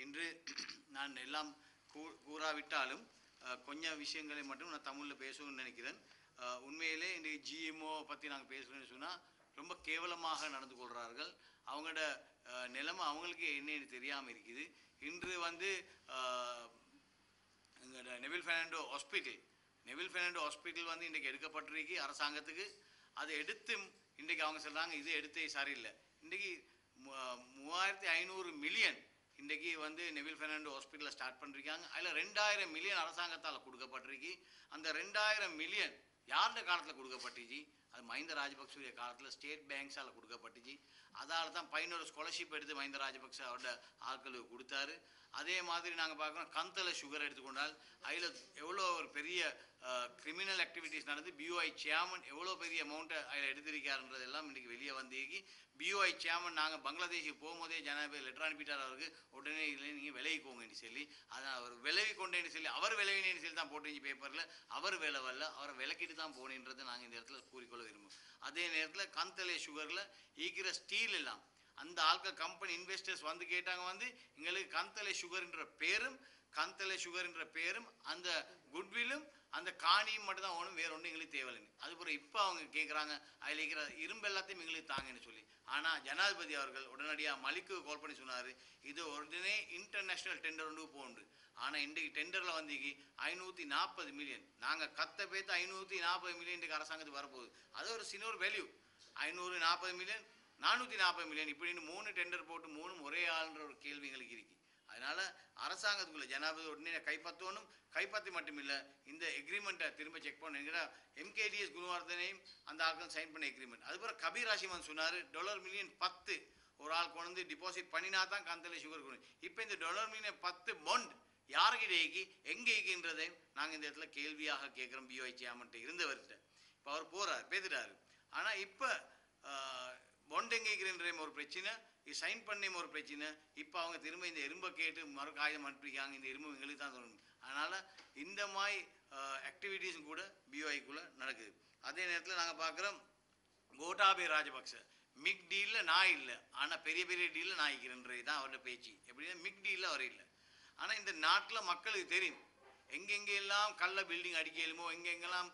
இன்று நான் எல்லாம் கூறாவிட்டாலும் கொஞ்சம் விஷயங்களை மட்டும் நான் தமிழில் பேசணும்னு நினைக்கிறேன். உண்மையிலே இன்றைக்கு ஜிஎம்ஓ பற்றி நாங்கள் பேசுகிறேன்னு சொன்னால் ரொம்ப கேவலமாக நடந்து கொள்கிறார்கள். அவங்களோட நிலைமை அவங்களுக்கு என்னன்னு தெரியாமல் இருக்குது. இன்று வந்து எங்களோட நெவில் ஃபெர்னாண்டோ ஹாஸ்பிட்டல் வந்து இன்றைக்கு எடுக்கப்பட்டிருக்கு அரசாங்கத்துக்கு. அதை எடுத்து இன்றைக்கு அவங்க சொல்கிறாங்க இது எடுத்தே சரியில்லை. இன்றைக்கி 3500 மில்லியன் இன்றைக்கி வந்து நெவில் ஃபெர்னாண்டோ ஹாஸ்பிட்டலில் ஸ்டார்ட் பண்ணிருக்காங்க. அதில் 2000 மில்லியன் அரசாங்கத்தால் கொடுக்கப்பட்டிருக்கு. அந்த 2000 மில்லியன் யாருடைய காலத்தில் கொடுக்கப்பட்டுச்சு? அது மஹிந்த ராஜபக்சவுடைய காலத்தில் ஸ்டேட் பேங்க்ஸால் கொடுக்கப்பட்டுச்சு. அதால் தான் 11 ஸ்காலர்ஷிப் எடுத்து மஹிந்த ராஜபக்ச அவரோட ஆட்களுக்கு கொடுத்தாரு. அதே மாதிரி நாங்கள் பார்க்குறோம் கந்தலை சுகர் எடுத்துக்கொண்டால் அதில் எவ்வளோ ஒரு பெரிய கிரிமினல் ஆக்டிவிட்டீஸ் நடந்து பிஓஐ சேர்மன் எவ்வளோ பெரிய அமௌண்ட்டை அதில் எடுத்திருக்காருன்றதெல்லாம் இன்றைக்கி வெளியே வந்தேக்கி. பிஓஐ சேர்மன் நாங்கள் பங்களாதேஷுக்கு போகும்போதே ஜனாதிபதி லெட்டர் அனுப்பிட்டார் அவருக்கு, உடனே இல்லை நீங்கள் விலகிக்கோங்கன்னு சொல்லி. அதை அவர் விலகி கொண்டேன்னு சொல்லி அவர் விளைவினேன்னு சொல்லி தான் போட்டுருந்துச்சு பேப்பரில். அவர் விளைவல்ல, அவரை விளக்கிட்டு தான் போனேன்றதை நாங்கள் இந்த இடத்துல கூறிக்கொள்ள விரும்புவோம். அதே நேரத்தில் கந்தலை சுகரில் ஈக்கிற ஸ்டீல் எல்லாம் அந்த ஆட்கள் கம்பெனி இன்வெஸ்டர்ஸ் வந்து கேட்டாங்க, வந்து எங்களுக்கு கந்தலை சுகர்ன்ற பேரும் அந்த குட்வில்லும் அந்த காணியும் மட்டும் தான் ஓணும், வேற ஒன்றும் எங்களுக்கு தேவையில்லைன்னு. அதுபோல் இப்போ அவங்க கேட்குறாங்க அதில் இருக்கிற இரும்பு எல்லாத்தையும் எங்களுக்கு தாங்கன்னு சொல்லி. ஆனால் ஜனாதிபதி அவர்கள் உடனடியாக மலிக்கு கால் பண்ணி சொன்னார் இது உடனே இன்டர்நேஷ்னல் டெண்டர் ஒன்று போகுண்டு. ஆனால் இன்றைக்கு டெண்டரில் வந்து 540 மில்லியன் நாங்கள் கத்த பேத்து 540 மில்லியன் இன்றைக்கு அரசாங்கத்துக்கு வரப்போகுது. அது ஒரு சின்ன ஒரு வேல்யூ. 540 மில்லியன் 440 மில்லியன் இப்படின்னு 3 டெண்டர் போட்டு 3 ஒரே ஆளுன்ற ஒரு கேள்வி எங்களுக்கு இருக்குது. அதனால் அரசாங்கத்துக்குள்ள ஜனாதிபதி உடனே கைப்பற்றணும். கைப்பற்றி மட்டுமில்லை, இந்த எக்ரிமெண்ட்டை திரும்ப செக் பண்ணுங்கிற எம்கேடிஎஸ் குணவர்தனையும் அந்த ஆட்கள் சைன் பண்ண எக்ரிமெண்ட். அதுபோல் கபீர் ஹாஷிம் சொன்னார் $10 மில்லியன் ஒரு ஆள் கொண்டு வந்து டிபாசிட் பண்ணினா தான் கந்தலை சுகர் கொடுக்கும். இப்போ இந்த $10 மில்லியன் 10 பாண்ட் யாருக்கிட்ட ஏக்கி எங்கே ஏக்கின்றதையும் நாங்கள் இந்த இடத்துல கேள்வியாக கேட்குறோம். பிஓஐ சேர்மன்ட்டு இருந்தவர்கிட்ட இப்போ அவர் போகிறார் பேத்துட்டாரு. ஆனால் இப்போ பாண்ட் எங்கே இருக்கிறேன் ஒரு பிரச்சனை, சைன் பண்ணேன் ஒரு பிரச்சனை. இப்போ அவங்க திரும்ப இந்த எறும்பை கேட்டு மறு காகிதம் அனுப்பியிருக்காங்க. இந்த எறும்பு எங்களுக்கு தான் சொல்லணும். அதனால் இந்த மாதிரி ஆக்டிவிட்டீஸும் கூட பிஓஐக்குள்ளே நடக்குது. அதே நேரத்தில் நாங்கள் பார்க்குறோம் கோட்டாபய ராஜபக்ச மிக் டீலில் நான் இல்லை, ஆனால் பெரிய பெரிய டீலில் நான் இருக்கிறேன்றது தான் அவரோட பேச்சு. எப்படின்னா மிக் டீலில் அவர் இல்லை. ஆனால் இந்த நாட்டில் மக்களுக்கு தெரியும் எங்கெங்கெல்லாம் கள்ள பில்டிங் அடிக்கலுமோ, எங்கெங்கெல்லாம்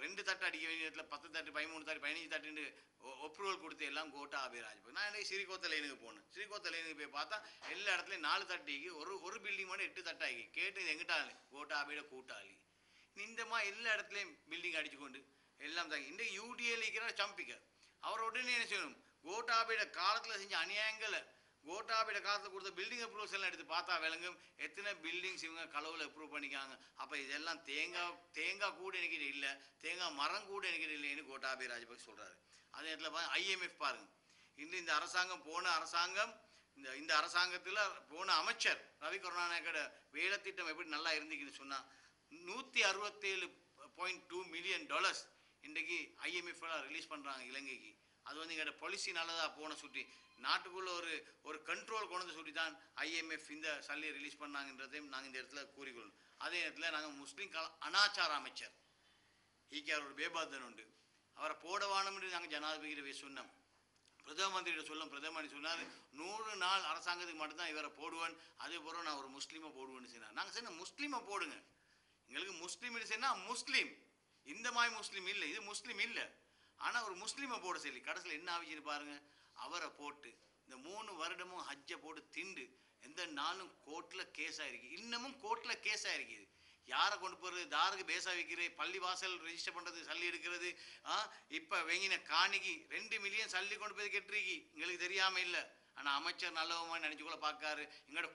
2 தட்டு அடிக்க வேண்டிய இடத்துல 10 தட்டு 13 தட்டு 15 தட்டுன்னு அப்ரூவல் கொடுத்து எல்லாம் கோட்டாபய ராஜபக்ச. நான் எனக்கு ஸ்ரீகோத்த லைனுக்கு போனேன். ஸ்ரீகோத்த லைனுக்கு போய் பார்த்தா எல்லா இடத்துலையும் 4 தட்டிக்கு ஒரு பில்டிங் மட்டும் 8 தட்டாகி கேட்டு இது எங்கிட்டாலே கோட்டாபையோட கூட்டாளி. இந்த மாதிரி எல்லா இடத்துலையும் பில்டிங் அடிச்சு கொண்டு எல்லாம் தாங்க. இந்த யூடிஏல இருக்கிற சம்பிக்க அவர் உடனே என்ன செய்யணும், கோட்டாபையோட காலத்தில் செஞ்ச அநியாயங்களை கோட்டாபையோட காலத்தில் கொடுத்த பில்டிங் அப்ரூவல்ஸ் எல்லாம் எடுத்து பார்த்தா விளங்கும் எத்தனை பில்டிங்ஸ் இவங்க களவில் அப்ரூவ் பண்ணிக்காங்க. அப்போ இதெல்லாம் தேங்காய் கூட என்கிட்ட இல்லை, தேங்காய் மரம் கூட என்கிட்ட இல்லைன்னு கோட்டாபய ராஜபக்ச சொல்கிறாரு. அதே நேரத்தில் IMF பாருங்க, இன்று இந்த அரசாங்கம் இந்த அரசாங்கத்தில் போன அமைச்சர் ரவி கருணாநாயக்கோட வேலை திட்டம் எப்படி நல்லா இருந்துக்குன்னு சொன்னால் $167.2 மில்லியன் இன்றைக்கு IMF ரிலீஸ் பண்ணுறாங்க இலங்கைக்கு. அது வந்து எங்களோட பாலிசி நல்லதாக போன சுட்டி நாட்டுக்குள்ளே ஒரு கண்ட்ரோல் கொண்டு சுட்டி தான் IMF இந்த சல்லியை ரிலீஸ் பண்ணாங்கன்றதையும் நாங்கள் இந்த இடத்துல கூறிக்கொள்ளணும். அதே நேரத்தில் நாங்கள் முஸ்லீம் அனாச்சார அமைச்சர் ஈக்கியார் ஒரு பேபாதன் உண்டு, அவரை போடவானம் என்று நாங்கள் ஜனாதிபதிகிட்ட சொன்னோம். பிரதம மந்திரிகிட்ட சொல்லும். பிரதம மந்திரி சொன்னார் 100 நாள் அரசாங்கத்துக்கு மட்டும்தான் இவரை போடுவேன், அதே போல் நான் ஒரு முஸ்லீமை போடுவேன்னு சொன்னார். நாங்கள் சொன்ன முஸ்லீமை போடுங்க, எங்களுக்கு முஸ்லீம் சொன்னால் முஸ்லீம் இந்த மாதிரி முஸ்லீம் இல்லை, இது முஸ்லீம் இல்லை. ஆனால் ஒரு முஸ்லீமை போட சொல்லி கடைசியில் என்ன ஆகிச்சுன்னு பாருங்கள், அவரை போட்டு இந்த 3 வருடமும் ஹஜ்ஜை போட்டு திண்டு எந்த நாளும் கோர்ட்டில் கேஸ் ஆகிருக்கு. இன்னமும் கோர்ட்டில் கேஸ் ஆகிருக்குது. யாரை கொண்டு போகிறது, தாருக்கு பேசா வைக்கிறது, பள்ளி வாசல் ரெஜிஸ்டர் பண்ணுறது, சல்லி எடுக்கிறது. இப்போ வெங்கின காணிக்கு 2 மில்லியன் சல்லி கொண்டு போய் கெட்டுருக்கு, எங்களுக்கு தெரியாமல் இல்லை. ஆனால் அமைச்சர் நல்லவமாக நினச்சிக்கொள்ள பார்க்காரு. உங்களோட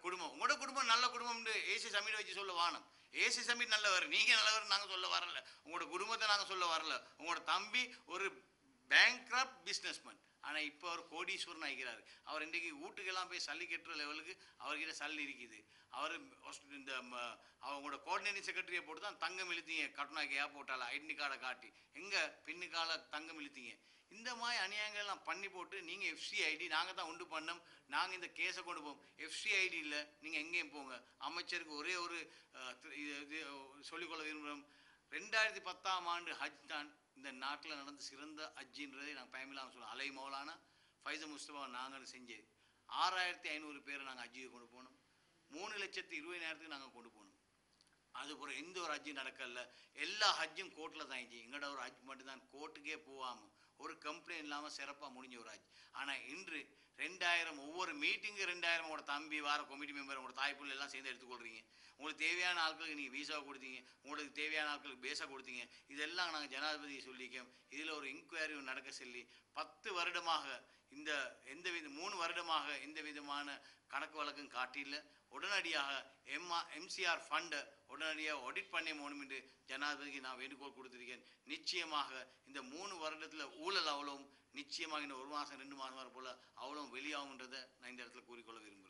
குடும்பம் நல்ல குடும்பம்னு ஏசி சமீட் வச்சு சொல்ல வானம். ஏசி சமீட் நல்லவர், நீங்கள் நல்லவர் நாங்கள் சொல்ல வரல, உங்களோட குடும்பத்தை நாங்கள் சொல்ல வரல. உங்களோட தம்பி ஒரு பேங்க்ரப்ட் பிஸ்னஸ்மேன், ஆனால் இப்போ அவர் கோடீஸ்வரன் ஆகிறார். அவர் இன்றைக்கு வீட்டுக்கெல்லாம் போய் சல்லி கட்டுற லெவலுக்கு அவர்கிட்ட சல்லி இருக்குது. அவர் இந்த அவங்களோட கோஆர்டினேட்டிங் செக்ரட்டரியை போட்டு தான் தங்கம் இழுத்தீங்க கட்டுனாக்கு ஏர்போர்ட்டால் ஐடென்டி கார்டை காட்டி எங்கே பின்னுக்கால தங்கம் இழுத்தீங்க. இந்த மாதிரி அநியாயங்கள்லாம் பண்ணி போட்டு நீங்கள் FCID நாங்கள் தான் உண்டு பண்ணோம், நாங்கள் இந்த கேஸை கொண்டு போவோம். FCID இல்லை, நீங்கள் எங்கேயும் போங்க. அமைச்சருக்கு ஒரே ஒரு இது சொல்லிக்கொள்ள விரும்புகிறோம், 2010ஆம் ஆண்டு ஹஜ் தான் இந்த நாட்டில் நடந்த சிறந்த ஹஜ்ஜின்றதை நாங்கள் பயமில்லாமல் சொல்லுவோம். அலை மௌலானா ஃபைசல் முஸ்தபா நாங்கள் செஞ்சது 6500 பேரை நாங்கள் ஹஜ்ஜுக்கு கொண்டு போனோம். 3,20,000 நாங்கள் கொண்டு போகணும். அதுபோல் எந்த ஒரு ஹஜ்ஜும் நடக்கல, எல்லா ஹஜ்ஜும் கோர்ட்டில் தான் இருந்துச்சு. எங்களோட ஒரு ஹஜ் மட்டும்தான் கோர்ட்டுக்கே போகாமல் ஒரு கம்ப்ளைண்ட் இல்லாமல் சிறப்பாக முடிஞ்ச ஒரு ஹஜ். ஆனால் இன்று 2,000 ஒவ்வொரு மீட்டிங்கு 2,000 உங்களோட தம்பி வார கமிட்டி மெம்பர் உங்களோட தாய்ப்புள்ள எல்லாம் சேர்ந்து எடுத்துக்கொள்கிறீங்க. உங்களுக்கு தேவையான ஆட்களுக்கு நீங்கள் வீசா கொடுத்தீங்க, உங்களுக்கு தேவையான ஆட்களுக்கு பேச கொடுத்தீங்க. இதெல்லாம் நாங்கள் ஜனாதிபதியை சொல்லிக்கோம். இதில் ஒரு இன்கொயரி நடக்க சொல்லி 10 வருடமாக இந்த 3 வருடமாக எந்த விதமான கணக்கு வழக்கும் காட்டியில் உடனடியாக MCR ஃபண்டை உடனடியாக ஆடிட் பண்ணி போகணும் என்று ஜனாதிபதிக்கு நான் வேண்டுகோள் கொடுத்திருக்கேன். நிச்சயமாக இந்த 3 வருடத்தில் ஊழல் அவ்வளவும் நிச்சயமாக இந்த 1 மாதம் 2 மாதம் வர போல் அவ்வளோ வெளியாகுன்றதை நான் இந்த இடத்துல கூறிக்கொள்ள விரும்புகிறேன்.